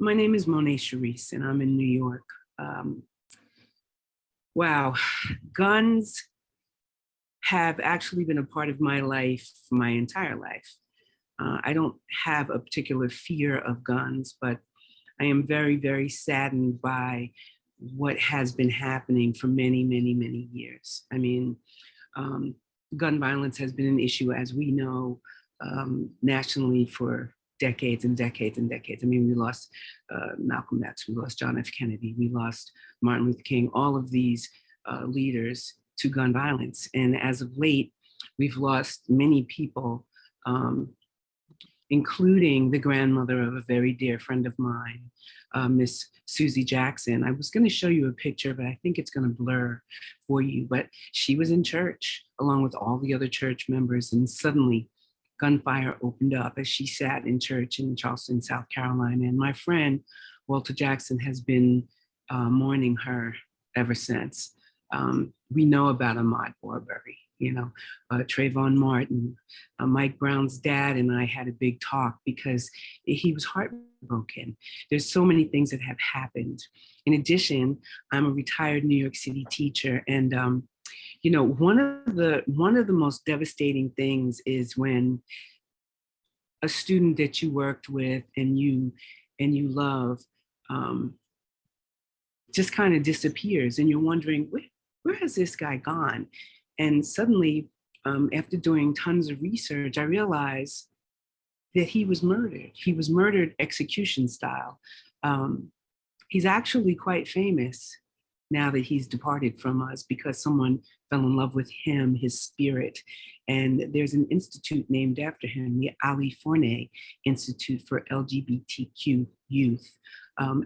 My name is Monet Cherise, and I'm in New York. Um, wow, guns have actually been a part of my life my entire life. I don't have a particular fear of guns, but I am very, very saddened by what has been happening for many, many, many years. Um, gun violence has been an issue, as we know, nationally for decades and decades and decades. We lost Malcolm X, we lost John F. Kennedy, we lost Martin Luther King, all of these leaders to gun violence. And as of late, we've lost many people, including the grandmother of a very dear friend of mine, Miss Susie Jackson. I was going to show you a picture, but I think it's going to blur for you. But she was in church along with all the other church members, and suddenly gunfire opened up as she sat in church in Charleston, South Carolina. And my friend, Walter Jackson, has been mourning her ever since. We know about Ahmaud Arbery, Trayvon Martin, Mike Brown's dad and I had a big talk because he was heartbroken. There's so many things that have happened. In addition, I'm a retired New York City teacher, and one of the most devastating things is when a student that you worked with and you love just kind of disappears, and you're wondering, where has this guy gone? And suddenly, after doing tons of research, I realized that he was murdered. He was murdered execution style. He's actually quite famous now that he's departed from us because someone fell in love with him, his spirit. And there's an institute named after him, the Ali Forney Institute for LGBTQ Youth.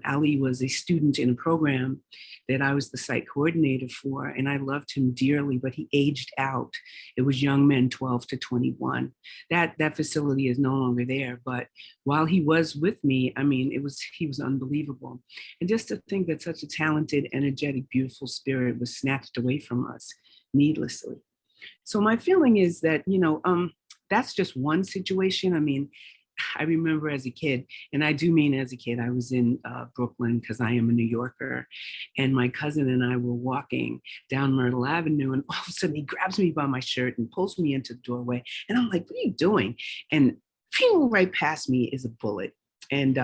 Ali was a student in a program that I was the site coordinator for, and I loved him dearly, but he aged out. It was young men 12 to 21. That facility is no longer there, but while he was with me, he was unbelievable. And just to think that such a talented, energetic, beautiful spirit was snatched away from us needlessly. So my feeling is that, that's just one situation. I remember as a kid, and I do mean as a kid, I was in Brooklyn because I am a New Yorker, and my cousin and I were walking down Myrtle Avenue, and all of a sudden he grabs me by my shirt and pulls me into the doorway, and I'm like, what are you doing? And right past me is a bullet. And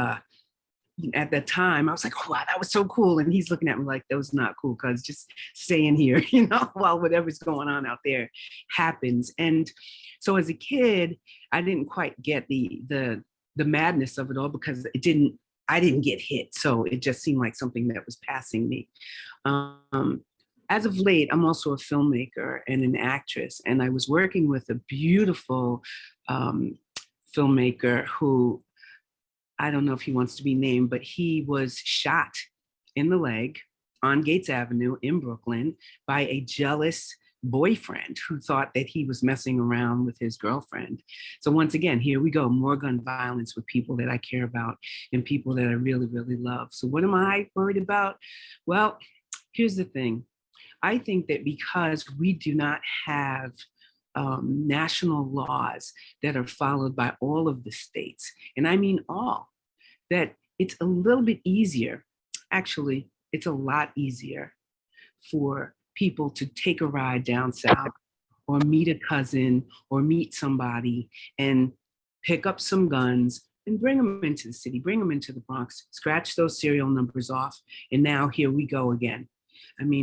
at that time, I was like, oh, wow, that was so cool. And he's looking at me like, that was not cool, cuz just stay in here, while whatever's going on out there happens. And so as a kid, I didn't quite get the madness of it all because I didn't get hit. So it just seemed like something that was passing me. As of late, I'm also a filmmaker and an actress. And I was working with a beautiful filmmaker who, I don't know if he wants to be named, but he was shot in the leg on Gates Avenue in Brooklyn by a jealous boyfriend who thought that he was messing around with his girlfriend. So once again, here we go, more gun violence with people that I care about and people that I really, really love. So what am I worried about? Well, here's the thing. I think that because we do not have national laws that are followed by all of the states, and I mean all, that it's a little bit easier, actually, it's a lot easier for people to take a ride down south or meet a cousin or meet somebody and pick up some guns and bring them into the city, bring them into the Bronx, scratch those serial numbers off, and now here we go again.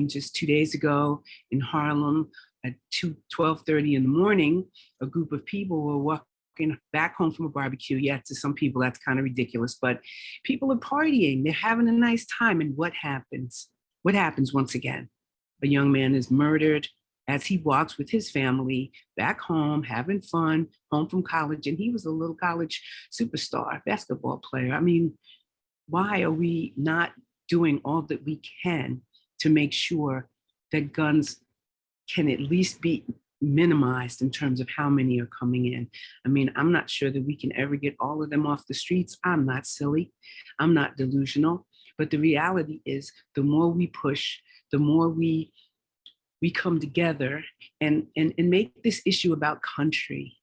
Just 2 days ago in Harlem at 12:30 in the morning, a group of people were walking back home from a barbecue. Yeah, to some people that's kind of ridiculous, but people are partying, they're having a nice time. And what happens? What happens once again? A young man is murdered as he walks with his family back home, having fun, home from college. And he was a little college superstar, basketball player. Why are we not doing all that we can to make sure that guns can at least be minimized in terms of how many are coming in? I'm not sure that we can ever get all of them off the streets. I'm not silly. I'm not delusional. But the reality is, the more we push, the more we come together and make this issue about country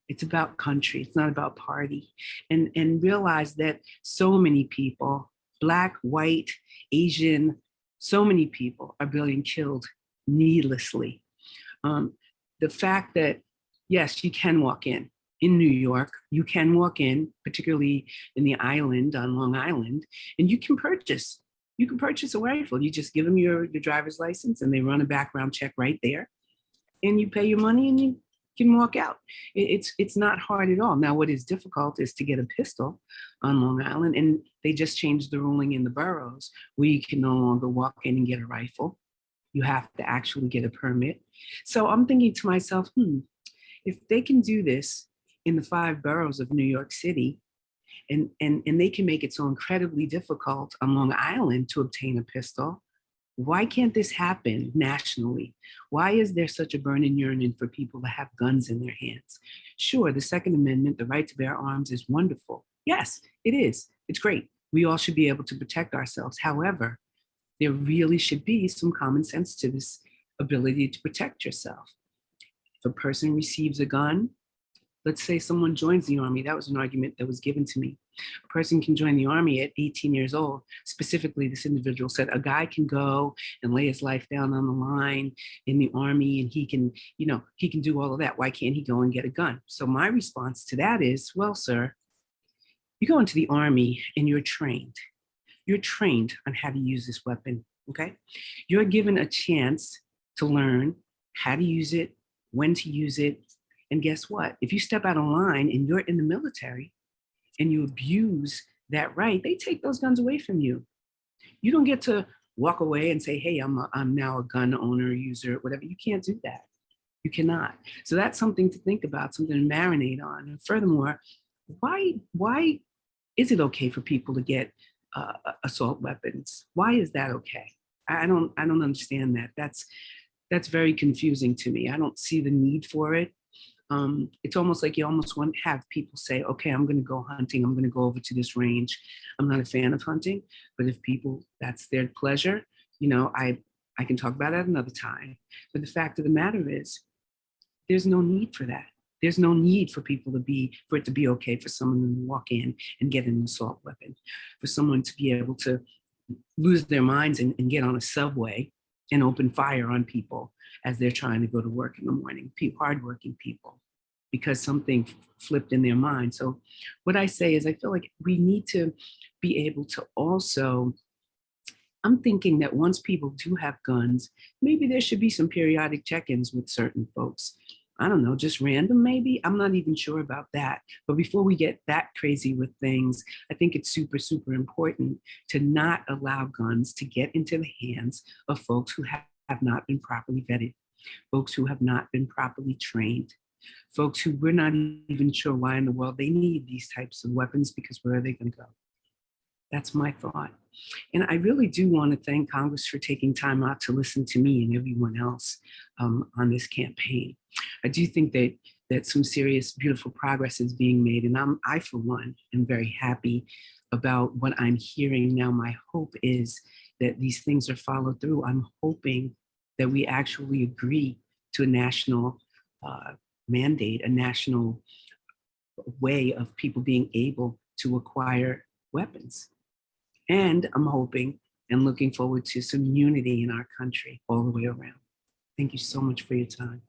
It's about country. It's not about party. And realize that so many people, Black, white, Asian, so many people are being killed needlessly. Um, the fact that, yes, you can walk in New York, you can walk in, particularly in the island on Long Island, and you can purchase. You can purchase a rifle. You just give them your driver's license and they run a background check right there. And you pay your money and you can walk out. It's not hard at all. Now, what is difficult is to get a pistol on Long Island, and they just changed the ruling in the boroughs where you can no longer walk in and get a rifle. You have to actually get a permit. So I'm thinking to myself, if they can do this in the 5 boroughs of New York City, and they can make it so incredibly difficult on Long Island to obtain a pistol, why can't this happen nationally? Why is there such a burning yearning for people to have guns in their hands? Sure, the Second Amendment, the right to bear arms is wonderful. Yes, it is. It's great. We all should be able to protect ourselves. However, there really should be some common sense to this ability to protect yourself. If a person receives a gun, let's say someone joins the Army. That was an argument that was given to me. A person can join the Army at 18 years old. Specifically, this individual said a guy can go and lay his life down on the line in the Army and he can, he can do all of that. Why can't he go and get a gun? So my response to that is, well, sir, you go into the Army and you're trained. You're trained on how to use this weapon, okay? You're given a chance to learn how to use it, when to use it. And guess what? If you step out of line and you're in the military and you abuse that right, they take those guns away from you. You don't get to walk away and say, hey, I'm now a gun owner, user, whatever. You can't do that. You cannot. So that's something to think about, something to marinate on. And furthermore, why is it okay for people to get assault weapons? Why is that okay? I don't understand that. That's very confusing to me. I don't see the need for it. It's almost like you almost want to have people say, okay, I'm going to go hunting. I'm going to go over to this range. I'm not a fan of hunting, but if people, that's their pleasure, I can talk about that another time. But the fact of the matter is, there's no need for that. There's no need for for it to be okay for someone to walk in and get an assault weapon, for someone to be able to lose their minds and get on a subway and open fire on people as they're trying to go to work in the morning, hardworking people, because something flipped in their mind. So what I say is I feel like we need to be able to also, I'm thinking that once people do have guns, maybe there should be some periodic check-ins with certain folks. I don't know, just random maybe. I'm not even sure about that. But before we get that crazy with things, I think it's super, super important to not allow guns to get into the hands of folks who have not been properly vetted, folks who have not been properly trained, folks who we're not even sure why in the world they need these types of weapons, because where are they going to go? That's my thought. And I really do want to thank Congress for taking time out to listen to me and everyone else on this campaign. I do think that some serious, beautiful progress is being made. And I, for one, am very happy about what I'm hearing now. My hope is that these things are followed through. I'm hoping that we actually agree to a national mandate, a national way of people being able to acquire weapons. And I'm hoping and looking forward to some unity in our country all the way around. Thank you so much for your time.